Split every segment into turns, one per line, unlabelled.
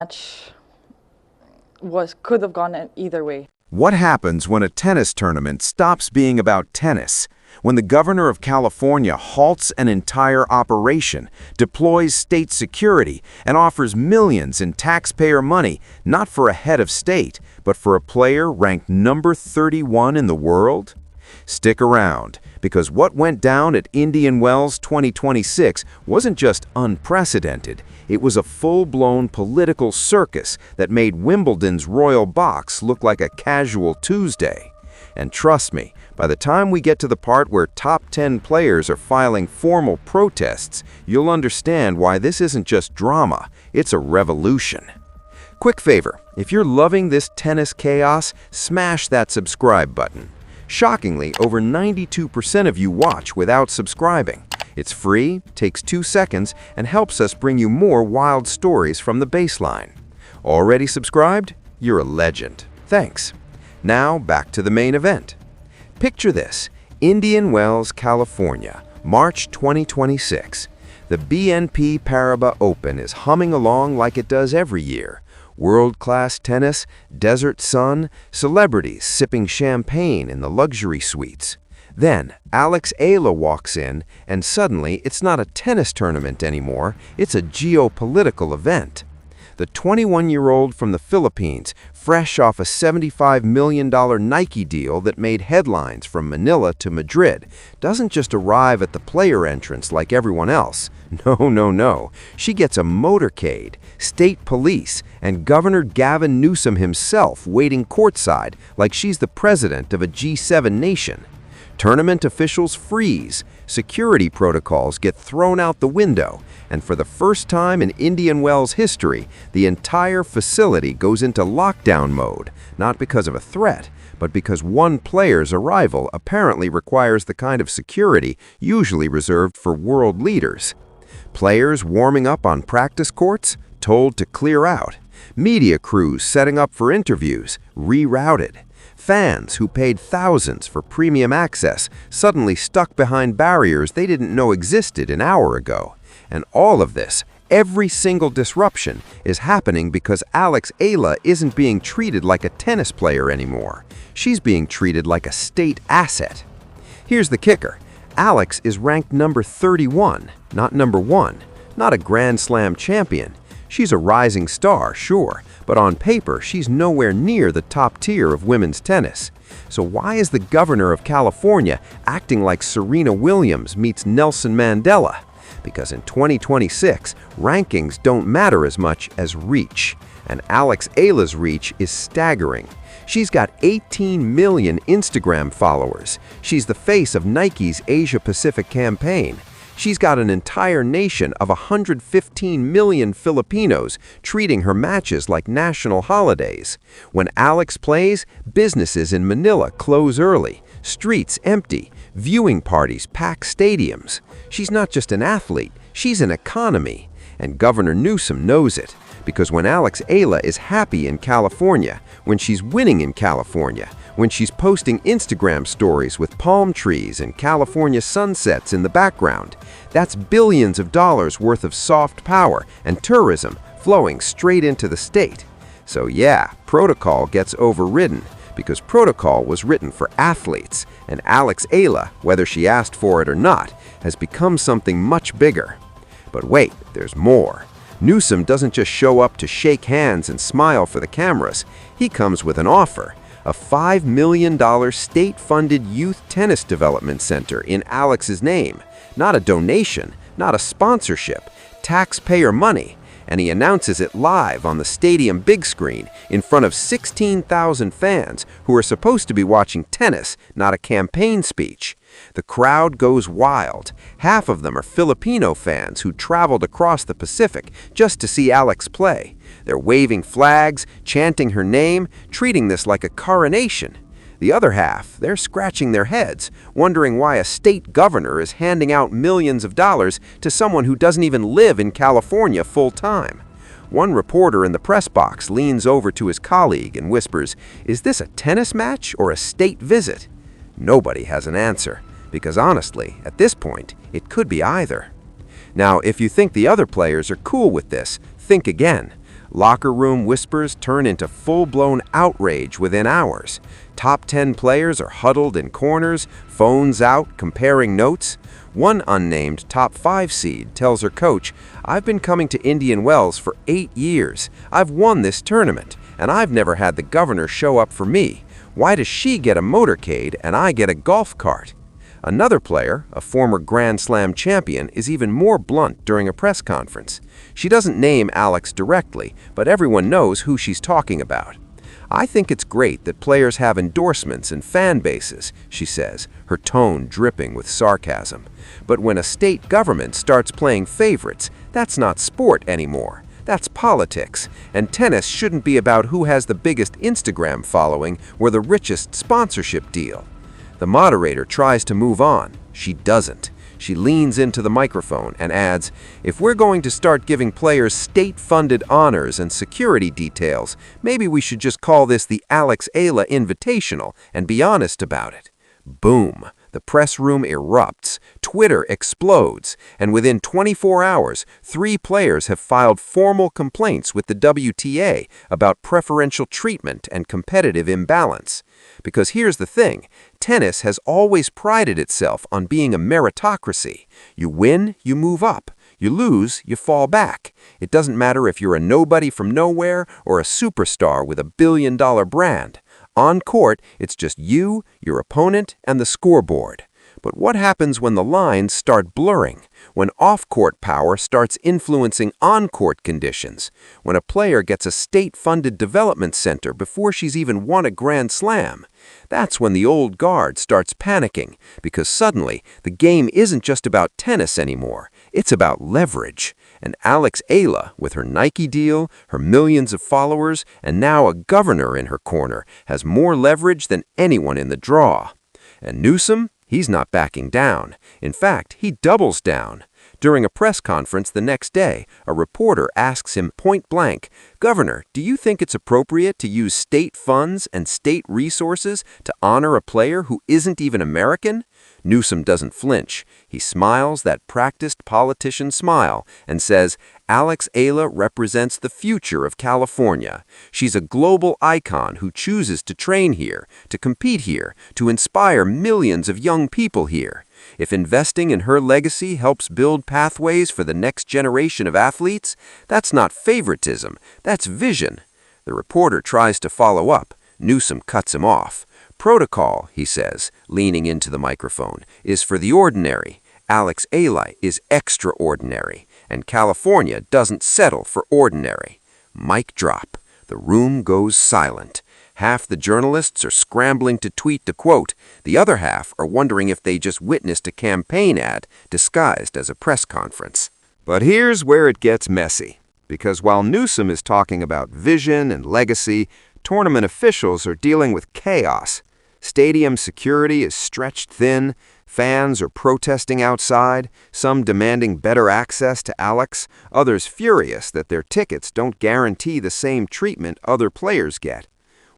match could have gone either way.
What happens when a tennis tournament stops being about tennis? When the governor of California halts an entire operation, deploys state security, and offers millions in taxpayer money, not for a head of state, but for a player ranked number 31 in the world? Stick around, because what went down at Indian Wells 2026 wasn't just unprecedented, it was a full-blown political circus that made Wimbledon's Royal Box look like a casual Tuesday. And trust me, by the time we get to the part where top 10 players are filing formal protests, you'll understand why this isn't just drama, it's a revolution. Quick favor, if you're loving this tennis chaos, smash that subscribe button. Shockingly, over 92% of you watch without subscribing. It's free, takes 2 seconds, and helps us bring you more wild stories from the baseline. Already subscribed? You're a legend. Thanks. Now, back to the main event. Picture this, Indian Wells, California, March 2026. The BNP Paribas Open is humming along like it does every year. World-class tennis, desert sun, celebrities sipping champagne in the luxury suites. Then, Eala walks in, and suddenly it's not a tennis tournament anymore, it's a geopolitical event. The 21-year-old from the Philippines, fresh off a $75 million Nike deal that made headlines from Manila to Madrid, doesn't just arrive at the player entrance like everyone else. No. She gets a motorcade, state police, and Governor Gavin Newsom himself waiting courtside like she's the president of a G7 nation. Tournament officials freeze, security protocols get thrown out the window, and for the first time in Indian Wells history, the entire facility goes into lockdown mode, not because of a threat, but because one player's arrival apparently requires the kind of security usually reserved for world leaders. Players warming up on practice courts, told to clear out. Media crews setting up for interviews, rerouted. Fans who paid thousands for premium access suddenly stuck behind barriers they didn't know existed an hour ago. And all of this, every single disruption, is happening because Eala isn't being treated like a tennis player anymore. She's being treated like a state asset. Here's the kicker. Alex is ranked number 31, not number 1, not a Grand Slam champion. She's a rising star, sure, but on paper, she's nowhere near the top tier of women's tennis. So why is the governor of California acting like Serena Williams meets Nelson Mandela? Because in 2026, rankings don't matter as much as reach. And Eala's reach is staggering. She's got 18 million Instagram followers. She's the face of Nike's Asia-Pacific campaign. She's got an entire nation of 115 million Filipinos treating her matches like national holidays. When Alex plays, businesses in Manila close early, streets empty, viewing parties pack stadiums. She's not just an athlete, she's an economy. And Governor Newsom knows it, because when Eala is happy in California, when she's winning in California, when she's posting Instagram stories with palm trees and California sunsets in the background, that's billions of dollars worth of soft power and tourism flowing straight into the state. So yeah, protocol gets overridden, because protocol was written for athletes, and Eala, whether she asked for it or not, has become something much bigger. But wait, there's more. Newsom doesn't just show up to shake hands and smile for the cameras. He comes with an offer. A $5 million state-funded youth tennis development center in Alex's name. Not a donation, not a sponsorship, taxpayer money. And he announces it live on the stadium big screen in front of 16,000 fans who are supposed to be watching tennis, not a campaign speech. The crowd goes wild. Half of them are Filipino fans who traveled across the Pacific just to see Alex play. They're waving flags, chanting her name, treating this like a coronation. The other half, they're scratching their heads, wondering why a state governor is handing out millions of dollars to someone who doesn't even live in California full-time. One reporter in the press box leans over to his colleague and whispers, "Is this a tennis match or a state visit?" Nobody has an answer, because honestly, at this point, it could be either. Now, if you think the other players are cool with this, think again. Locker room whispers turn into full-blown outrage within hours. Top 10 players are huddled in corners, phones out, comparing notes. One unnamed top 5 seed tells her coach, "I've been coming to Indian Wells for 8 years. I've won this tournament, and I've never had the governor show up for me. Why does she get a motorcade and I get a golf cart?" Another player, a former Grand Slam champion, is even more blunt during a press conference. She doesn't name Alex directly, but everyone knows who she's talking about. "I think it's great that players have endorsements and fan bases," she says, her tone dripping with sarcasm. "But when a state government starts playing favorites, that's not sport anymore. That's politics, and tennis shouldn't be about who has the biggest Instagram following or the richest sponsorship deal." The moderator tries to move on. She doesn't. She leans into the microphone and adds, "If we're going to start giving players state-funded honors and security details, maybe we should just call this the Alex Eala Invitational and be honest about it." Boom! The press room erupts, Twitter explodes, and within 24 hours, 3 players have filed formal complaints with the WTA about preferential treatment and competitive imbalance. Because here's the thing, tennis has always prided itself on being a meritocracy. You win, you move up. You lose, you fall back. It doesn't matter if you're a nobody from nowhere or a superstar with a billion-dollar brand. On court, it's just you, your opponent, and the scoreboard. But what happens when the lines start blurring? When off-court power starts influencing on-court conditions? When a player gets a state-funded development center before she's even won a Grand Slam? That's when the old guard starts panicking, because suddenly the game isn't just about tennis anymore. It's about leverage. And Alex Eala, with her Nike deal, her millions of followers, and now a governor in her corner, has more leverage than anyone in the draw. And Newsom? He's not backing down. In fact, he doubles down. During a press conference the next day, a reporter asks him point blank, "Governor, do you think it's appropriate to use state funds and state resources to honor a player who isn't even American?" Newsom doesn't flinch. He smiles that practiced politician smile and says, "Alex Eala represents the future of California. She's a global icon who chooses to train here, to compete here, to inspire millions of young people here. If investing in her legacy helps build pathways for the next generation of athletes, that's not favoritism, that's vision." The reporter tries to follow up. Newsom cuts him off. "Protocol," he says, leaning into the microphone, "is for the ordinary. Alex Eala is extraordinary, and California doesn't settle for ordinary." Mic drop. The room goes silent. Half the journalists are scrambling to tweet the quote. The other half are wondering if they just witnessed a campaign ad disguised as a press conference. But here's where it gets messy. Because while Newsom is talking about vision and legacy, tournament officials are dealing with chaos. Stadium security is stretched thin, fans are protesting outside, some demanding better access to Alex, others furious that their tickets don't guarantee the same treatment other players get.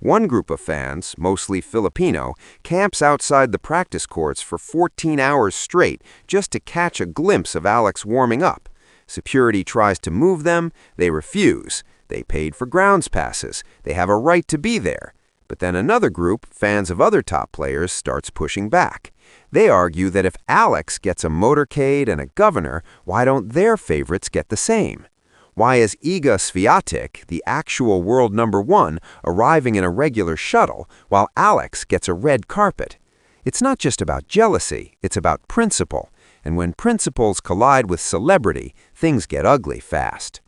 One group of fans, mostly Filipino, camps outside the practice courts for 14 hours straight just to catch a glimpse of Alex warming up. Security tries to move them, they refuse. They paid for grounds passes, they have a right to be there. But then another group, fans of other top players, starts pushing back. They argue that if Alex gets a motorcade and a governor, why don't their favorites get the same? Why is Iga Swiatek, the actual world #1, arriving in a regular shuttle, while Alex gets a red carpet? It's not just about jealousy, it's about principle. And when principles collide with celebrity, things get ugly fast.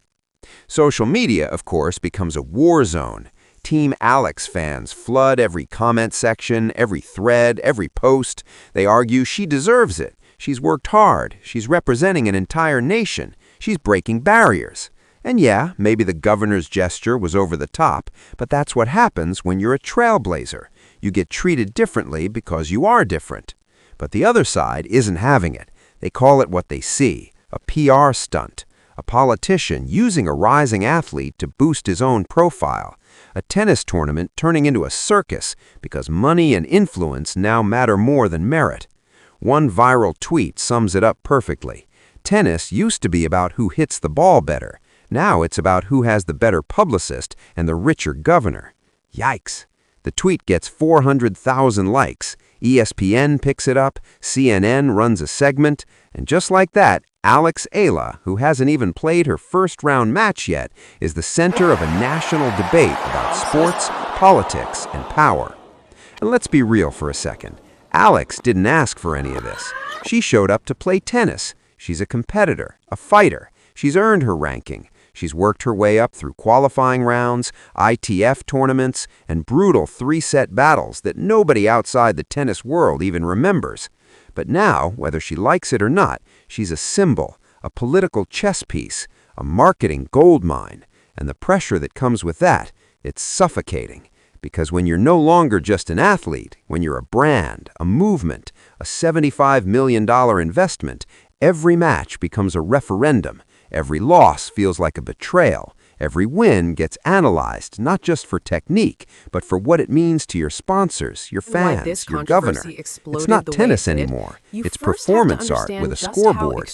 Social media, of course, becomes a war zone. Team Alex fans flood every comment section, every thread, every post. They argue she deserves it. She's worked hard. She's representing an entire nation. She's breaking barriers. And yeah, maybe the governor's gesture was over the top, but that's what happens when you're a trailblazer. You get treated differently because you are different. But the other side isn't having it. They call it what they see, a PR stunt. A politician using a rising athlete to boost his own profile. A tennis tournament turning into a circus because money and influence now matter more than merit. One viral tweet sums it up perfectly. Tennis used to be about who hits the ball better. Now it's about who has the better publicist and the richer governor. Yikes. The tweet gets 400,000 likes. ESPN picks it up, CNN runs a segment, and just like that, Eala, who hasn't even played her first-round match yet, is the center of a national debate about sports, politics, and power. And let's be real for a second. Alex didn't ask for any of this. She showed up to play tennis. She's a competitor, a fighter. She's earned her ranking. She's worked her way up through qualifying rounds, ITF tournaments, and brutal three-set battles that nobody outside the tennis world even remembers. But now, whether she likes it or not, she's a symbol, a political chess piece, a marketing goldmine. And the pressure that comes with that, it's suffocating. Because when you're no longer just an athlete, when you're a brand, a movement, a $75 million investment, every match becomes a referendum. Every loss feels like a betrayal. Every win gets analyzed, not just for technique, but for what it means to your sponsors, your fans, your governor. It's not tennis anymore. It's performance art with a scoreboard.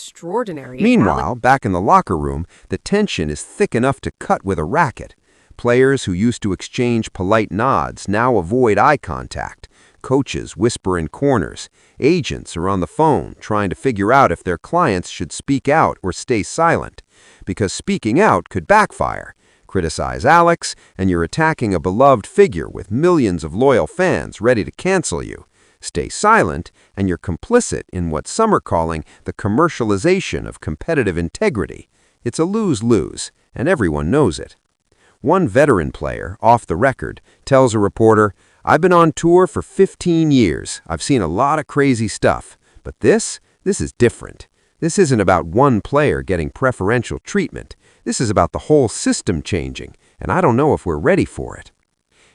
Meanwhile, back in the locker room, the tension is thick enough to cut with a racket. Players who used to exchange polite nods now avoid eye contact. Coaches whisper in corners. Agents are on the phone trying to figure out if their clients should speak out or stay silent. Because speaking out could backfire. Criticize Alex, and you're attacking a beloved figure with millions of loyal fans ready to cancel you. Stay silent, and you're complicit in what some are calling the commercialization of competitive integrity. It's a lose-lose, and everyone knows it. One veteran player, off the record, tells a reporter, "I've been on tour for 15 years. I've seen a lot of crazy stuff. But this is different. This isn't about one player getting preferential treatment. This is about the whole system changing, and I don't know if we're ready for it."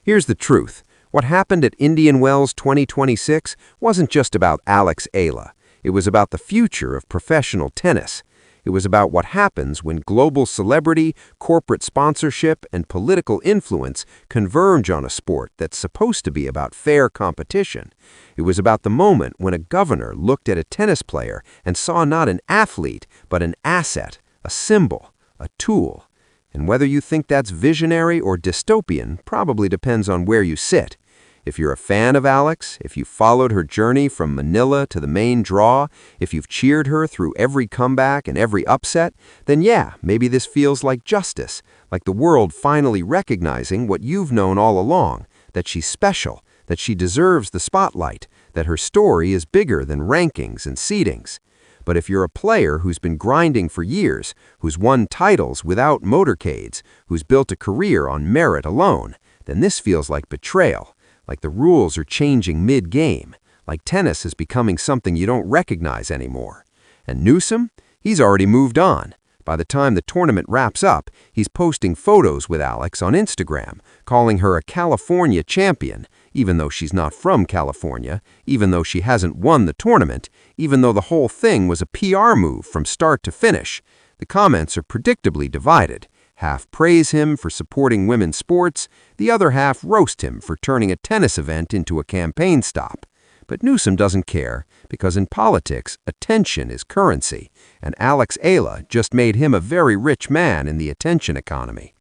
Here's the truth. What happened at Indian Wells 2026 wasn't just about Eala. It was about the future of professional tennis. It was about what happens when global celebrity, corporate sponsorship, and political influence converge on a sport that's supposed to be about fair competition. It was about the moment when a governor looked at a tennis player and saw not an athlete, but an asset, a symbol, a tool. And whether you think that's visionary or dystopian probably depends on where you sit. If you're a fan of Alex, if you followed her journey from Manila to the main draw, if you've cheered her through every comeback and every upset, then yeah, maybe this feels like justice, like the world finally recognizing what you've known all along, that she's special, that she deserves the spotlight, that her story is bigger than rankings and seedings. But if you're a player who's been grinding for years, who's won titles without motorcades, who's built a career on merit alone, then this feels like betrayal. Like the rules are changing mid-game, like tennis is becoming something you don't recognize anymore. And Newsom? He's already moved on. By the time the tournament wraps up, he's posting photos with Alex on Instagram, calling her a California champion, even though she's not from California, even though she hasn't won the tournament, even though the whole thing was a PR move from start to finish. The comments are predictably divided. Half praise him for supporting women's sports, the other half roast him for turning a tennis event into a campaign stop. But Newsom doesn't care, because in politics, attention is currency, and Eala just made him a very rich man in the attention economy.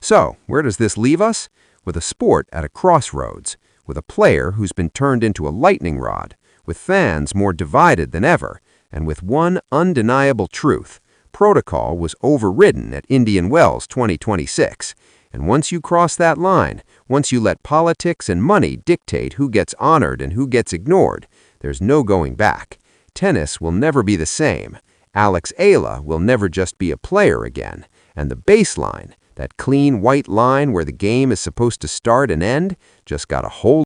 So, where does this leave us? With a sport at a crossroads, with a player who's been turned into a lightning rod, with fans more divided than ever, and with one undeniable truth. Protocol was overridden at Indian Wells 2026. And once you cross that line, once you let politics and money dictate who gets honored and who gets ignored, there's no going back. Tennis will never be the same. Eala will never just be a player again. And the baseline, that clean white line where the game is supposed to start and end, just got a whole